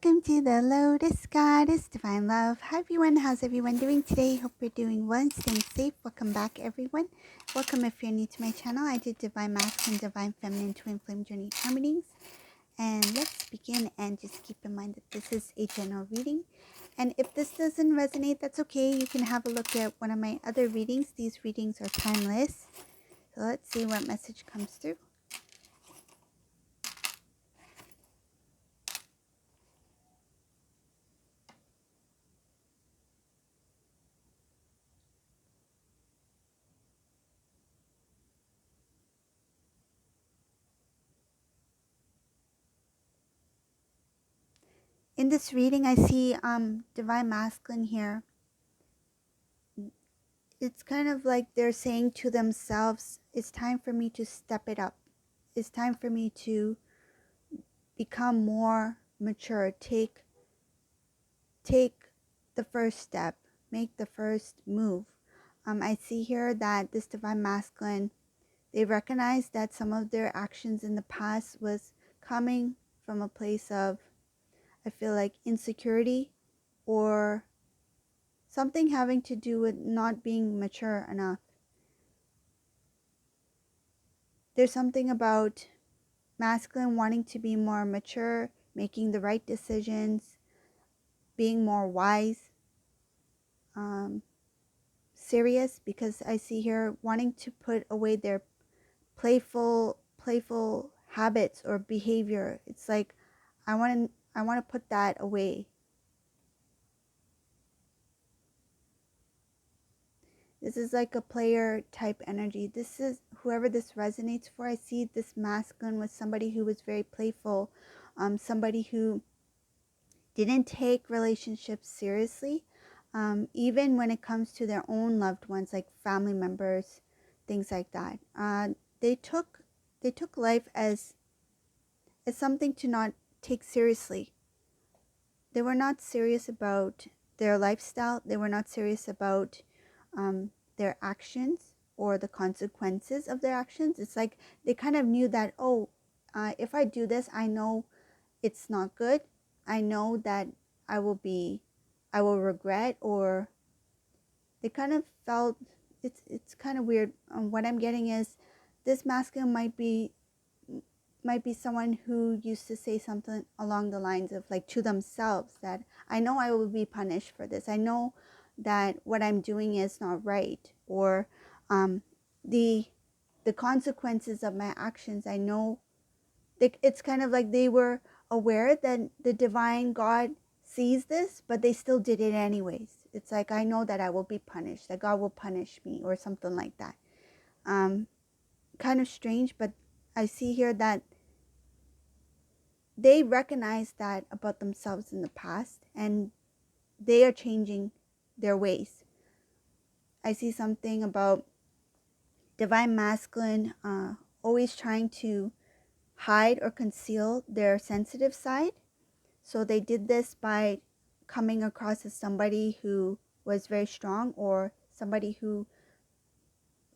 Welcome to the Lotus Goddess Divine Love. Hi everyone, how's everyone doing today? Hope you're doing well and staying safe. Welcome back everyone. Welcome if you're new to my channel. I do Divine Masculine, Divine Feminine, Twin Flame Journey Charm readings. And let's begin, and just keep in mind that this is a general reading. And if this doesn't resonate, that's okay. You can have a look at one of my other readings. These readings are timeless. So let's see what message comes through. In this reading, I see Divine Masculine here. It's kind of like they're saying to themselves, it's time for me to step it up. It's time for me to become more mature. Take the first step. Make the first move. I see here that this Divine Masculine, they recognize that some of their actions in the past was coming from a place of, I feel like, insecurity or something having to do with not being mature enough. There's something about masculine wanting to be more mature, making the right decisions, being more wise, serious, because I see here wanting to put away their playful habits or behavior. It's like I want to put that away. This is like a player type energy. This is whoever this resonates for. I see this masculine with somebody who was very playful, somebody who didn't take relationships seriously, even when it comes to their own loved ones, like family members, things like that. They took life as something to not take seriously. They were not serious about their lifestyle. They were not serious about their actions or the consequences of their actions. It's like they kind of knew that, oh, if I do this, I know it's not good. I know that I will regret, or they kind of felt, it's kind of weird. What I'm getting is this masculine might be someone who used to say something along the lines of, like, to themselves, that I know I will be punished for this. I know that what I'm doing is not right, or the consequences of my actions. I know. It's kind of like they were aware that the divine God sees this, but they still did it anyways. It's like, I know that I will be punished, that God will punish me, or something like that. Kind of strange, but I see here that they recognize that about themselves in the past, and they are changing their ways. I see something about Divine Masculine always trying to hide or conceal their sensitive side. So they did this by coming across as somebody who was very strong, or somebody who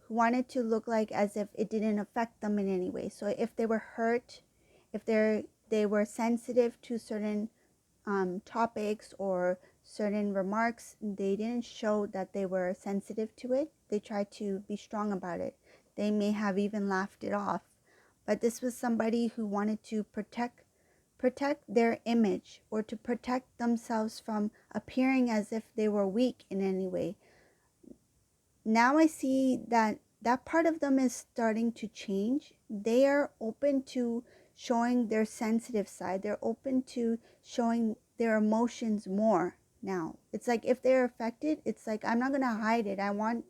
wanted to look like as if it didn't affect them in any way. So if they were hurt, if they were sensitive to certain topics or certain remarks, they didn't show that they were sensitive to it. They tried to be strong about it. They may have even laughed it off. But this was somebody who wanted to protect their image, or to protect themselves from appearing as if they were weak in any way. Now I see that part of them is starting to change. They are open to showing their sensitive side. They're open to showing their emotions more now. It's like if they're affected, it's like, I'm not going to hide it. I want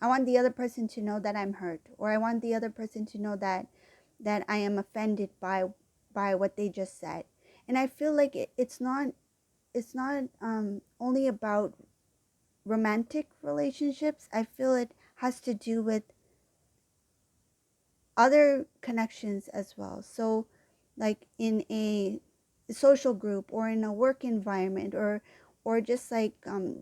the other person to know that I'm hurt, or I want the other person to know that I am offended by what they just said. And I feel like it's not only about romantic relationships. I feel it has to do with other connections as well. So like in a social group, or in a work environment, or just like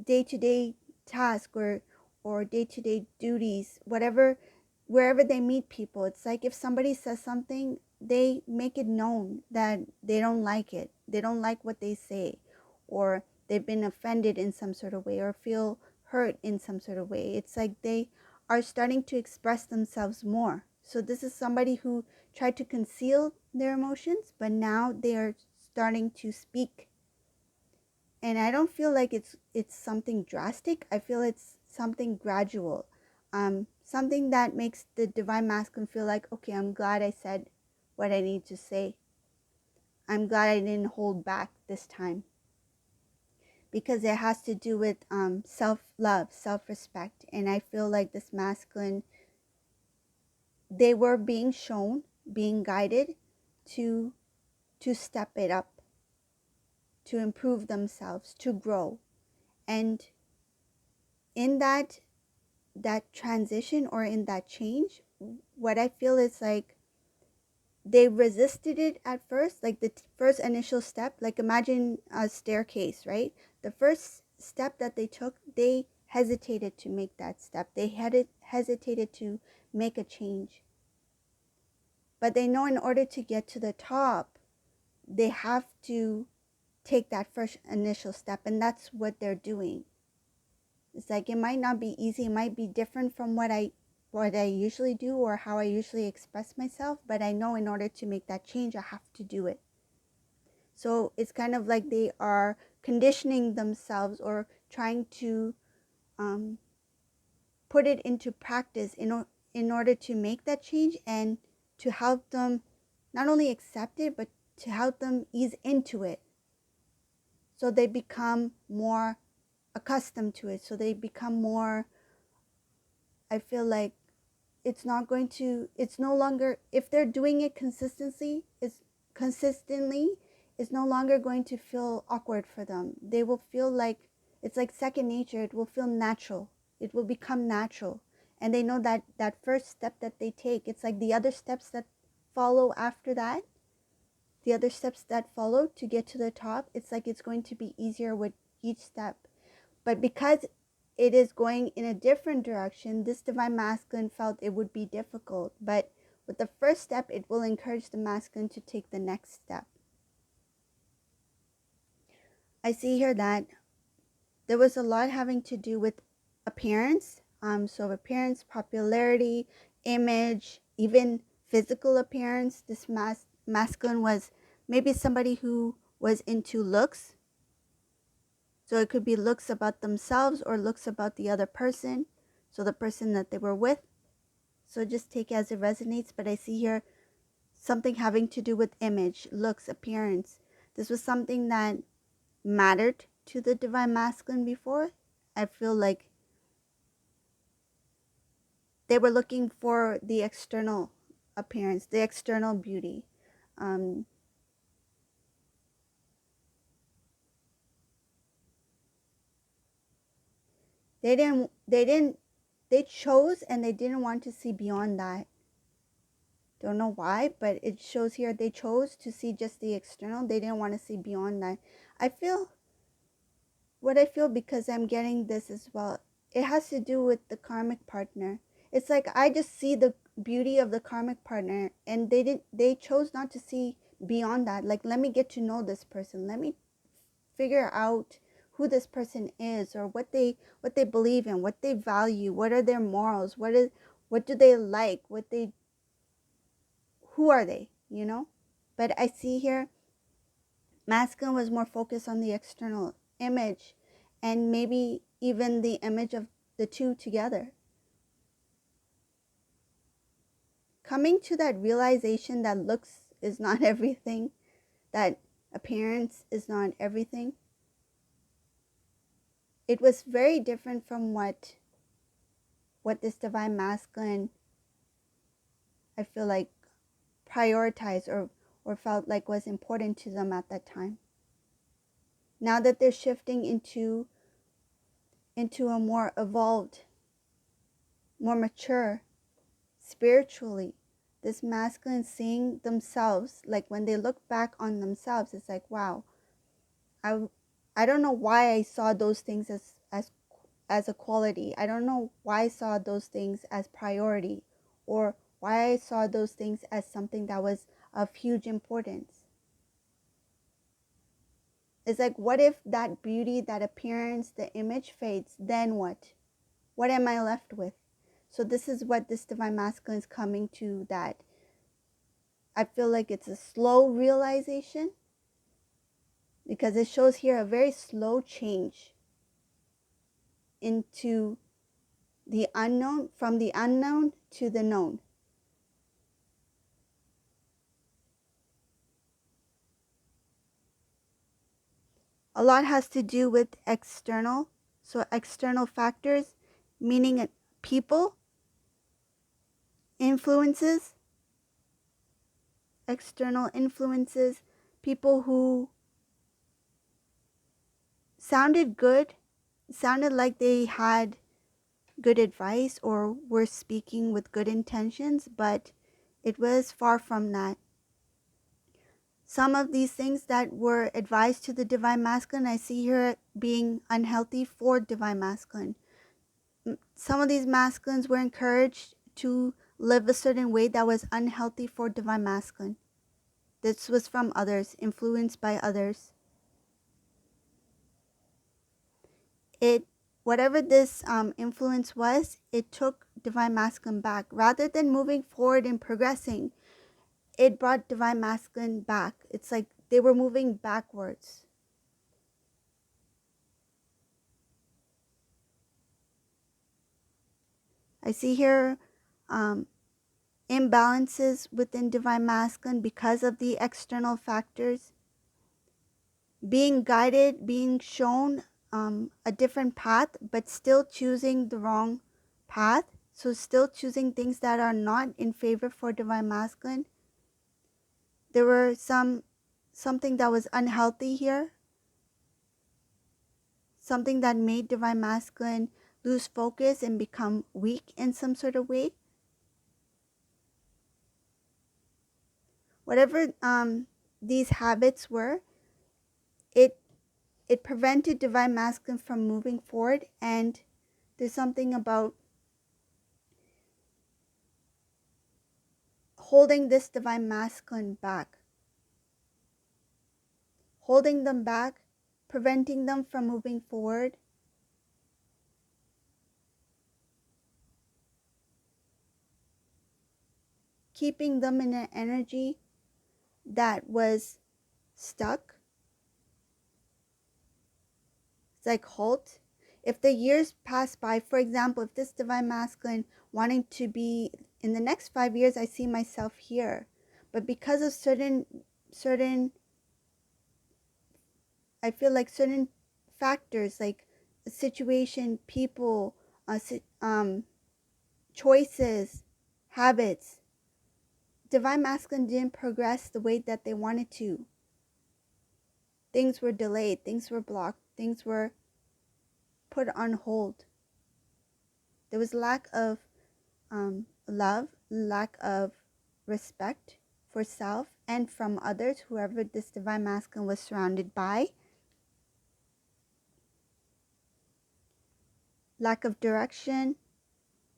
day-to-day task, or day-to-day duties, whatever, wherever they meet people. It's like if somebody says something, they make it known that they don't like it. They don't like what they say, or they've been offended in some sort of way, or feel hurt in some sort of way. It's like they are starting to express themselves more. So this is somebody who tried to conceal their emotions, but now they are starting to speak. And I don't feel like it's something drastic. I feel it's something gradual. Something that makes the divine masculine feel like, okay, I'm glad I said what I need to say. I'm glad I didn't hold back this time. Because it has to do with self-love, self-respect. And I feel like this masculine, they were being shown, being guided to step it up, to improve themselves, to grow. And in that transition, or in that change, what I feel is like they resisted it at first, like the first initial step. Like imagine a staircase, right? The first step that they took, they hesitated to make that step. They had hesitated to make a change. But they know in order to get to the top, they have to take that first initial step, and that's what they're doing. It's like it might not be easy, it might be different from what I usually do or how I usually express myself, but I know in order to make that change, I have to do it. So it's kind of like they are conditioning themselves, or trying to put it into practice in order to make that change, and to help them not only accept it, but to help them ease into it. So they become more accustomed to it. So they become more, I feel like, it's no longer, if they're doing it consistently, it's no longer going to feel awkward for them. They will feel like it's like second nature. It will feel natural. It will become natural. And they know that that first step that they take, it's like the other steps that follow after that, the other steps that follow to get to the top, it's like it's going to be easier with each step. But because it is going in a different direction, this divine masculine felt it would be difficult. But with the first step, it will encourage the masculine to take the next step. I see here that there was a lot having to do with appearance. So appearance, popularity, image, even physical appearance. This masculine was maybe somebody who was into looks. So it could be looks about themselves or looks about the other person. So the person that they were with. So just take it as it resonates. But I see here something having to do with image, looks, appearance. This was something that mattered to the divine masculine before. I feel like they were looking for the external appearance, the external beauty. They chose, and they didn't want to see beyond that. Don't know why, but it shows here they chose to see just the external. They didn't want to see beyond that. I feel because I'm getting this as well. It has to do with the karmic partner. It's like I just see the beauty of the karmic partner, and they chose not to see beyond that. Like, let me get to know this person. Let me figure out who this person is, or what they believe in, what they value, what are their morals, what do they like, who are they, you know? But I see here masculine was more focused on the external image, and maybe even the image of the two together. Coming to that realization that looks is not everything, that appearance is not everything. It was very different from what this divine masculine, I feel like, prioritized or felt like was important to them at that time. Now that they're shifting into a more evolved, more mature spiritually, this masculine seeing themselves, like when they look back on themselves, it's like, wow, I don't know why I saw those things as a quality. I don't know why I saw those things as priority, or why I saw those things as something that was of huge importance. It's like, what if that beauty, that appearance, the image fades? Then what? What am I left with? So this is what this divine masculine is coming to, that I feel like it's a slow realization, because it shows here a very slow change into the unknown, from the unknown to the known. A lot has to do with external. So external factors, meaning people, influences, external influences, people who sounded good, sounded like they had good advice or were speaking with good intentions, but it was far from that. Some of these things that were advised to the divine masculine, I see here being unhealthy for divine masculine. Some of these masculines were encouraged to live a certain way that was unhealthy for divine masculine. This was from others, influenced by others. Whatever this influence was, it took divine masculine back. Rather than moving forward and progressing, it brought divine masculine back. It's like they were moving backwards. I see here imbalances within divine masculine because of the external factors. Being guided, being shown a different path, but still choosing the wrong path. So still choosing things that are not in favor for divine masculine. There were something that was unhealthy here. Something that made divine masculine lose focus and become weak in some sort of way. Whatever these habits were, it prevented divine masculine from moving forward. And there's something about holding this divine masculine back. Holding them back, preventing them from moving forward. Keeping them in an energy that was stuck. It's like halt. If the years pass by, for example, if this divine masculine wanting to be in the next 5 years, I see myself here. But because of certain I feel like certain factors, like a situation, people, choices, habits, divine masculine didn't progress the way that they wanted to. Things were delayed, things were blocked, things were put on hold. There was lack of love, lack of respect for self and from others, whoever this divine masculine was surrounded by. Lack of direction,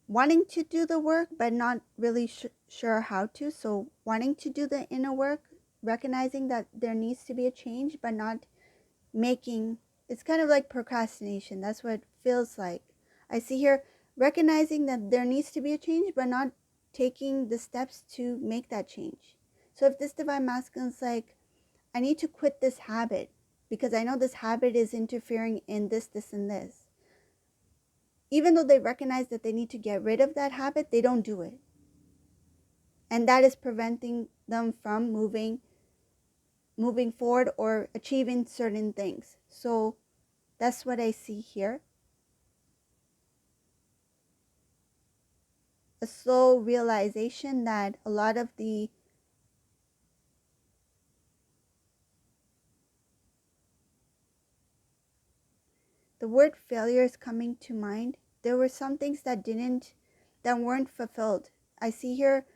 wanting to do the work but not really sure how to. So wanting to do the inner work, recognizing that there needs to be a change but not making. It's kind of like procrastination. That's what it feels like. I see here recognizing that there needs to be a change but not taking the steps to make that change. So if this divine masculine is like, I need to quit this habit because I know this habit is interfering in this, and this. Even though they recognize that they need to get rid of that habit, they don't do it. And that is preventing them from moving forward or achieving certain things. So that's what I see here. A slow realization that a lot of the word failure is coming to mind. There were some things that weren't fulfilled. I see here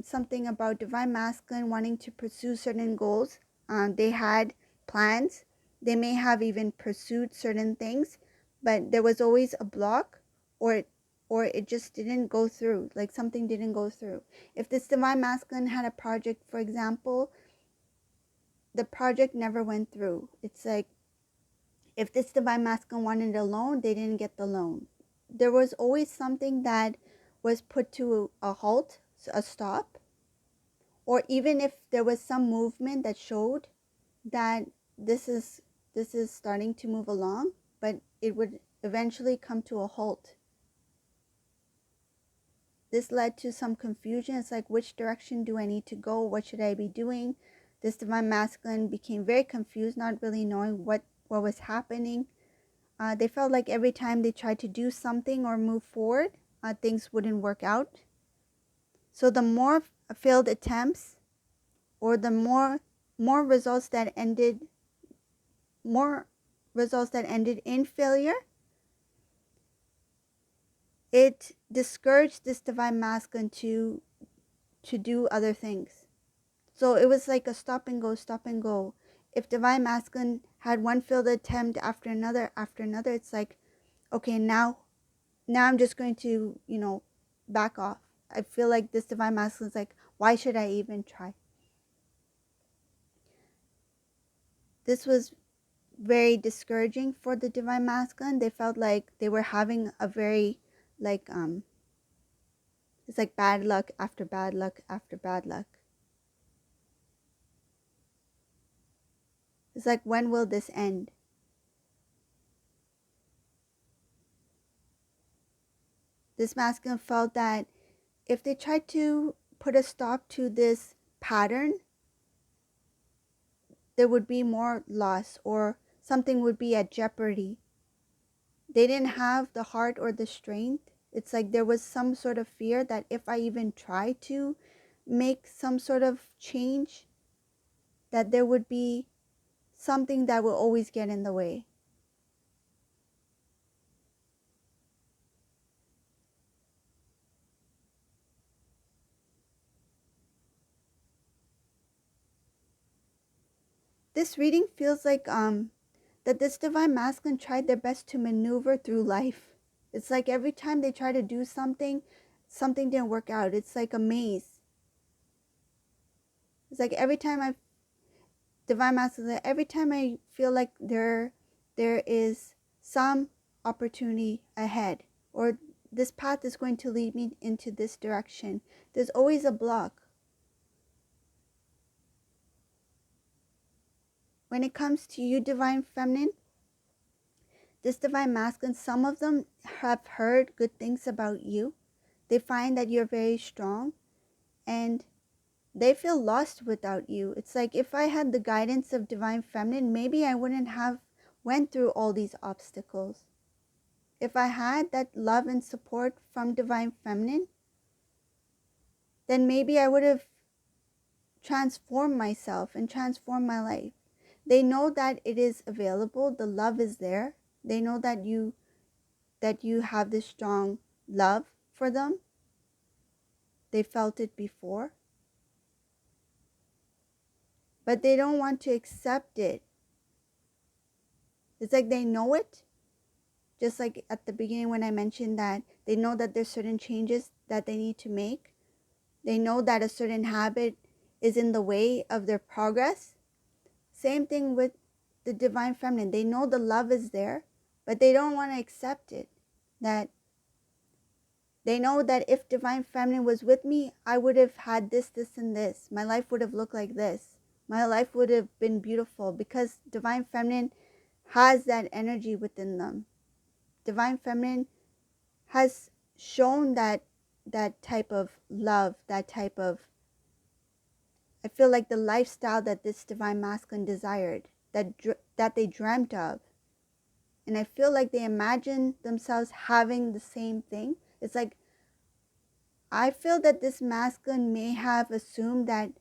something about divine masculine wanting to pursue certain goals. They had plans. They may have even pursued certain things, but there was always a block, or or it just didn't go through, like something didn't go through. If this divine masculine had a project, for example, the project never went through. It's like if this divine masculine wanted a loan, they didn't get the loan. There was always something that was put to a halt, a stop, or even if there was some movement that showed that this is starting to move along, but it would eventually come to a halt. This led to some confusion. It's like, which direction do I need to go? What should I be doing? This divine masculine became very confused, not really knowing what was happening. They felt like every time they tried to do something or move forward, things wouldn't work out. So the more failed attempts, or the more results that ended in failure, it discouraged this divine masculine to do other things. So it was like a stop and go, stop and go. If divine masculine had one failed attempt after another, it's like, okay, now I'm just going to, back off. I feel like this divine masculine is like, why should I even try? This was very discouraging for the divine masculine. They felt like they were having a very, like, it's like bad luck after bad luck after bad luck. It's like, when will this end? This masculine felt that if they tried to put a stop to this pattern, there would be more loss, or something would be at jeopardy. They didn't have the heart or the strength. It's like there was some sort of fear that if I even try to make some sort of change, that there would be something that will always get in the way. This reading feels like that this divine masculine tried their best to maneuver through life. It's like every time they try to do something, something didn't work out. It's like a maze. It's like every time divine masculine, every time I feel like there is some opportunity ahead, or this path is going to lead me into this direction, there's always a block. When it comes to you, divine feminine, this divine masculine, some of them have heard good things about you. They find that you're very strong, and they feel lost without you. It's like, if I had the guidance of divine feminine, maybe I wouldn't have went through all these obstacles. If I had that love and support from divine feminine, then maybe I would have transformed myself and transformed my life. They know that it is available. The love is there. They know that you have this strong love for them. They felt it before, but they don't want to accept it. It's like they know it, just like at the beginning when I mentioned that they know that there's certain changes that they need to make. They know that a certain habit is in the way of their progress. Same thing with the divine feminine. They know the love is there, but they don't want to accept it. That they know that if divine feminine was with me, I would have had this, this, and this. My life would have looked like this. My life would have been beautiful, because divine feminine has that energy within them. Divine feminine has shown that type of love, that type of, I feel like the lifestyle that this divine masculine desired, that they dreamt of. And I feel like they imagine themselves having the same thing. It's like, I feel that this masculine may have assumed that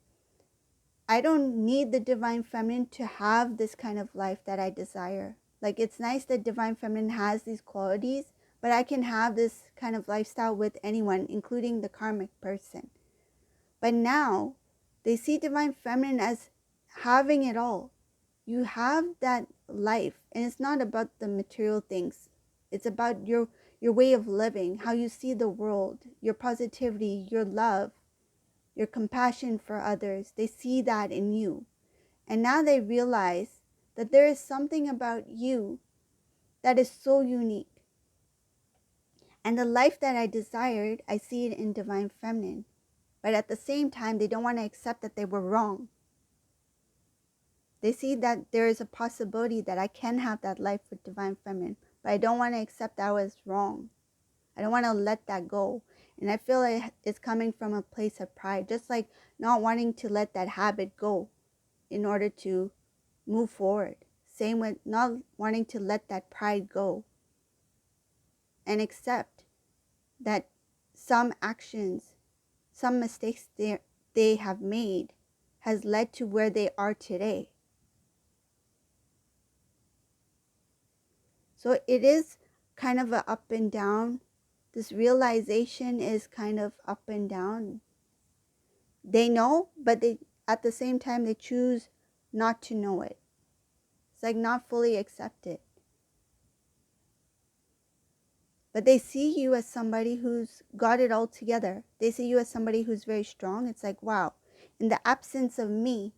I don't need the divine feminine to have this kind of life that I desire. Like, it's nice that divine feminine has these qualities, but I can have this kind of lifestyle with anyone, including the karmic person. But now they see divine feminine as having it all. You have that life, and it's not about the material things. It's about your way of living, how you see the world, your positivity, your love, your compassion for others. They see that in you. And now they realize that there is something about you that is so unique. And the life that I desired, I see it in Divine Feminine. But at the same time, they don't want to accept that they were wrong. They see that there is a possibility that I can have that life with Divine Feminine, but I don't want to accept that I was wrong. I don't want to let that go. And I feel like it's coming from a place of pride, just like not wanting to let that habit go in order to move forward. Same with not wanting to let that pride go and accept that some actions, some mistakes they have made has led to where they are today. So it is kind of a up and down. This realization is kind of up and down. They know, but they at the same time they choose not to know it. It's like not fully accept it. But they see you as somebody who's got it all together. They see you as somebody who's very strong. It's like, wow, in the absence of me,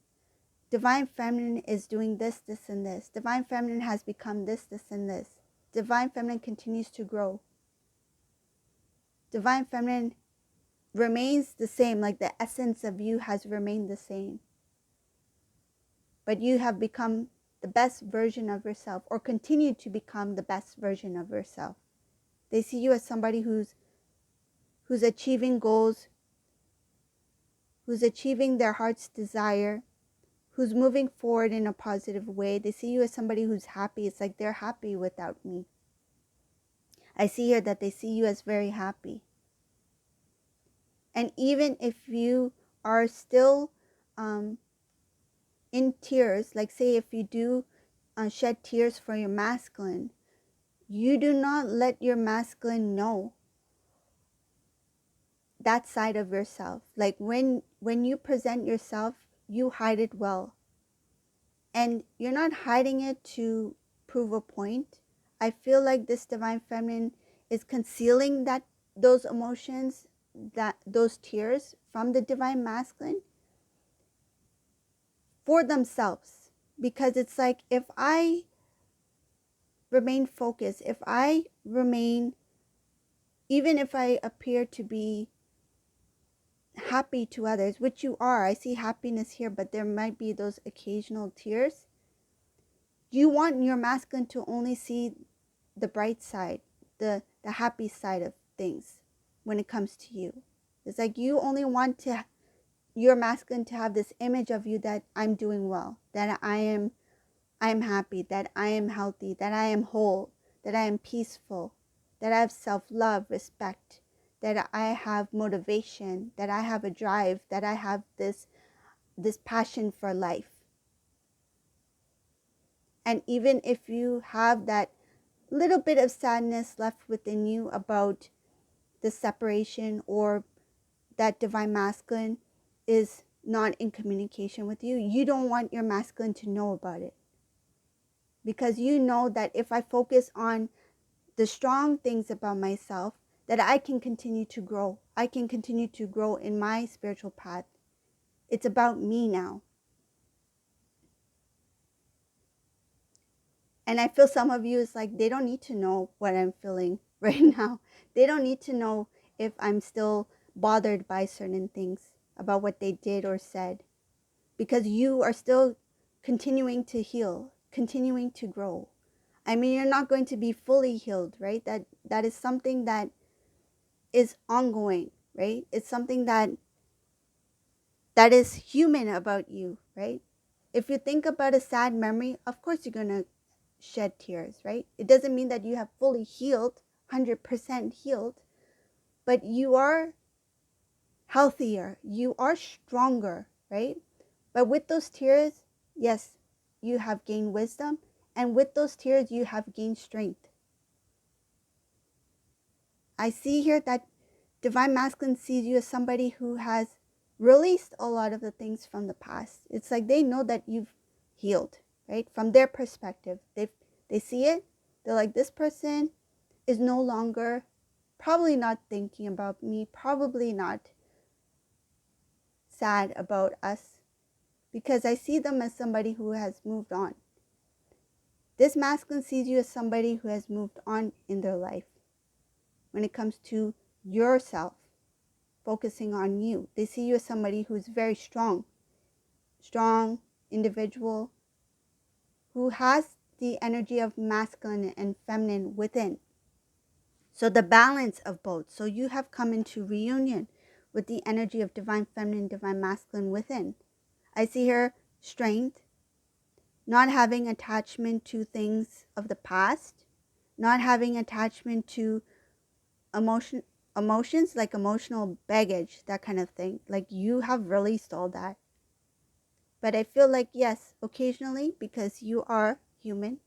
Divine Feminine is doing this, this, and this. Divine Feminine has become this, this, and this. Divine Feminine continues to grow. Divine Feminine remains the same, like the essence of you has remained the same. But you have become the best version of yourself, or continue to become the best version of yourself. They see you as somebody who's achieving goals, who's achieving their heart's desire, who's moving forward in a positive way. They see you as somebody who's happy. It's like they're happy without me. I see here that they see you as very happy. And even if you are still in tears, like say if you do shed tears for your masculine, you do not let your masculine know that side of yourself. Like when you present yourself, you hide it well. And you're not hiding it to prove a point. I feel like this Divine Feminine is concealing those emotions, those tears from the Divine Masculine for themselves. Because it's like, if I remain focused, if I remain, even if I appear to be happy to others, which you are, I see happiness here, but there might be those occasional tears. You want your masculine to only see the bright side, the happy side of things when it comes to you. It's like you only want your masculine to have this image of you that I'm doing well, that I am happy, that I am healthy, that I am whole, that I am peaceful, that I have self-love, respect, that I have motivation, that I have a drive, that I have this passion for life. And even if you have that little bit of sadness left within you about the separation, or that Divine Masculine is not in communication with you, you don't want your masculine to know about it. Because you know that if I focus on the strong things about myself, that I can continue to grow. I can continue to grow in my spiritual path. It's about me now. And I feel some of you is like, they don't need to know what I'm feeling right now. They don't need to know if I'm still bothered by certain things about what they did or said. Because you are still continuing to heal, continuing to grow. I mean, you're not going to be fully healed, right? That is something that is ongoing, right? It's something that is human about you, right? If you think about a sad memory, of course you're going to shed tears, right? It doesn't mean that you have fully healed, 100% healed, but you are healthier, you are stronger, right? But with those tears, yes, you have gained wisdom, and with those tears, you have gained strength. I see here that Divine Masculine sees you as somebody who has released a lot of the things from the past. It's like they know that you've healed, right? From their perspective, they see it. They're like, this person is no longer probably not thinking about me, probably not sad about us, because I see them as somebody who has moved on. This masculine sees you as somebody who has moved on in their life. When it comes to yourself, focusing on you, they see you as somebody who's very strong individual who has the energy of masculine and feminine within. So the balance of both. So you have come into reunion with the energy of divine feminine, divine masculine within. I see here strength, not having attachment to things of the past, not having attachment to emotions like emotional baggage, that kind of thing. Like you have released all that. But I feel like, yes, occasionally, because you are human,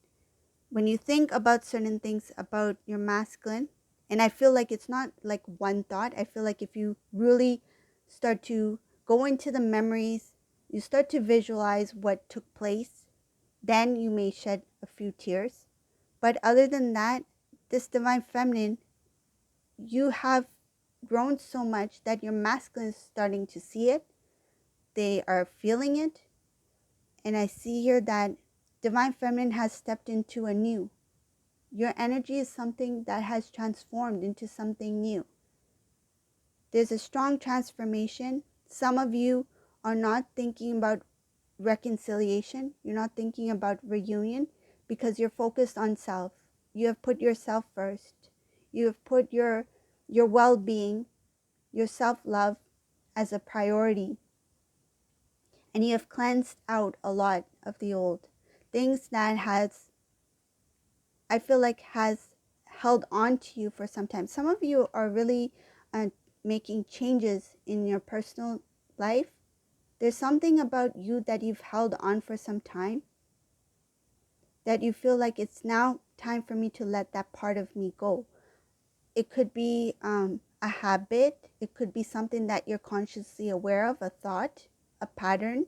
when you think about certain things about your masculine, and I feel like it's not like one thought. I feel like if you really start to go into the memories, you start to visualize what took place, then you may shed a few tears. But other than that, this divine feminine, you have grown so much that your masculine is starting to see it. They are feeling it. And I see here that divine feminine has stepped into a new. Your energy is something that has transformed into something new. There's a strong transformation. Some of you are not thinking about reconciliation. You're not thinking about reunion because you're focused on self. You have put yourself first. You have put your well-being, your self-love as a priority. And you have cleansed out a lot of the old things that I feel like has held on to you for some time. Some of you are really making changes in your personal life. There's something about you that you've held on for some time that you feel like it's now time for me to let that part of me go. It could be a habit. It could be something that you're consciously aware of, a thought, a pattern.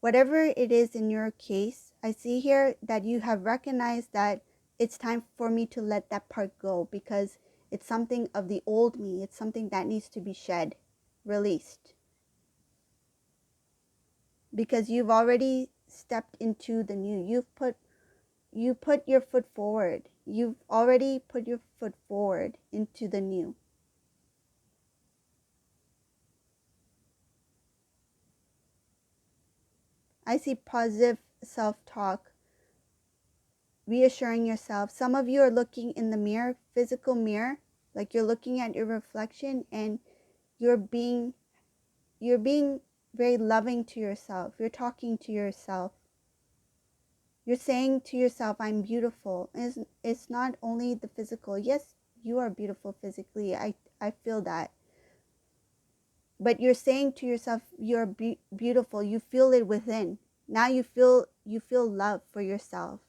Whatever it is in your case, I see here that you have recognized that it's time for me to let that part go because it's something of the old me. It's something that needs to be shed, released. Because you've already stepped into the new. You put your foot forward. You've already put your foot forward into the new. I see positive self-talk, reassuring yourself. Some of you are looking in the mirror, physical mirror, like you're looking at your reflection and you're being very loving to yourself. You're talking to yourself. You're saying to yourself, I'm beautiful. It's not only the physical. Yes, you are beautiful physically. I feel that. But you're saying to yourself, you're beautiful. You feel it within. Now you feel love for yourself.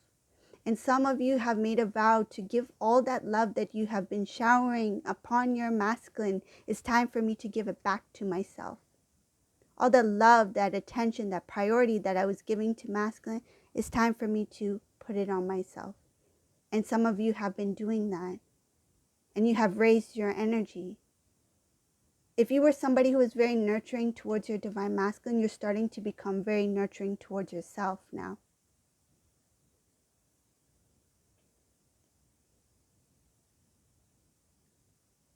And some of you have made a vow to give all that love that you have been showering upon your masculine. It's time for me to give it back to myself. All the love, that attention, that priority that I was giving to masculine, it's time for me to put it on myself. And some of you have been doing that. And you have raised your energy. If you were somebody who was very nurturing towards your divine masculine, you're starting to become very nurturing towards yourself now.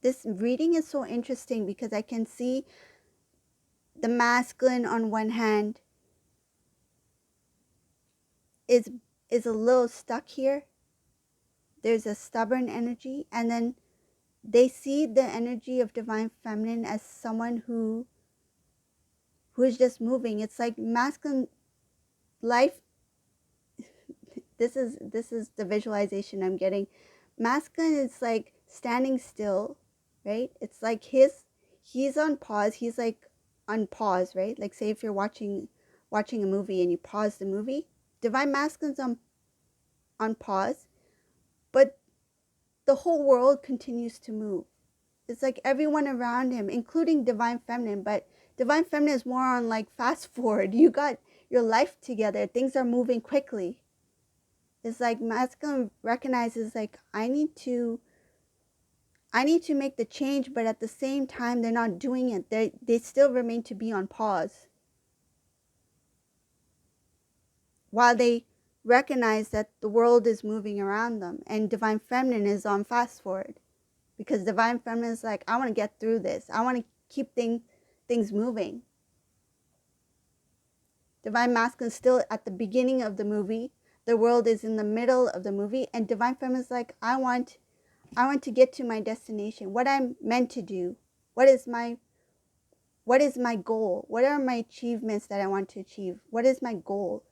This reading is so interesting because I can see the masculine on one hand is a little stuck here. There's a stubborn energy, and then they see the energy of divine feminine as someone who is just moving. It's like masculine life. This is the visualization I'm getting. Masculine is like standing still, right? It's like he's on pause. He's like on pause, right? Like say if you're watching a movie and you pause the movie, divine masculine's on pause, but the whole world continues to move. It's like everyone around him, including divine feminine, but divine feminine is more on like fast forward. You got your life together. Things are moving quickly. It's like masculine recognizes like I need to I need to make the change, but at the same time, they're not doing it. They still remain to be on pause. While they recognize that the world is moving around them and Divine Feminine is on fast forward. Because Divine Feminine is like, I want to get through this. I want to keep things moving. Divine Masculine is still at the beginning of the movie. The world is in the middle of the movie. And Divine Feminine is like, I want to get to my destination. What I'm meant to do. What is my goal? What are my achievements that I want to achieve? What is my goal?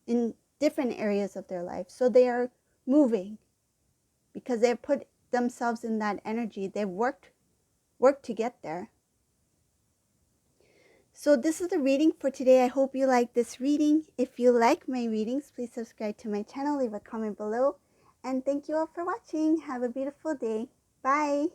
In different areas of their life. So they are moving. Because they've put themselves in that energy. They've worked to get there. So this is the reading for today. I hope you like this reading. If you like my readings, please subscribe to my channel, leave a comment below. And thank you all for watching. Have a beautiful day. Bye.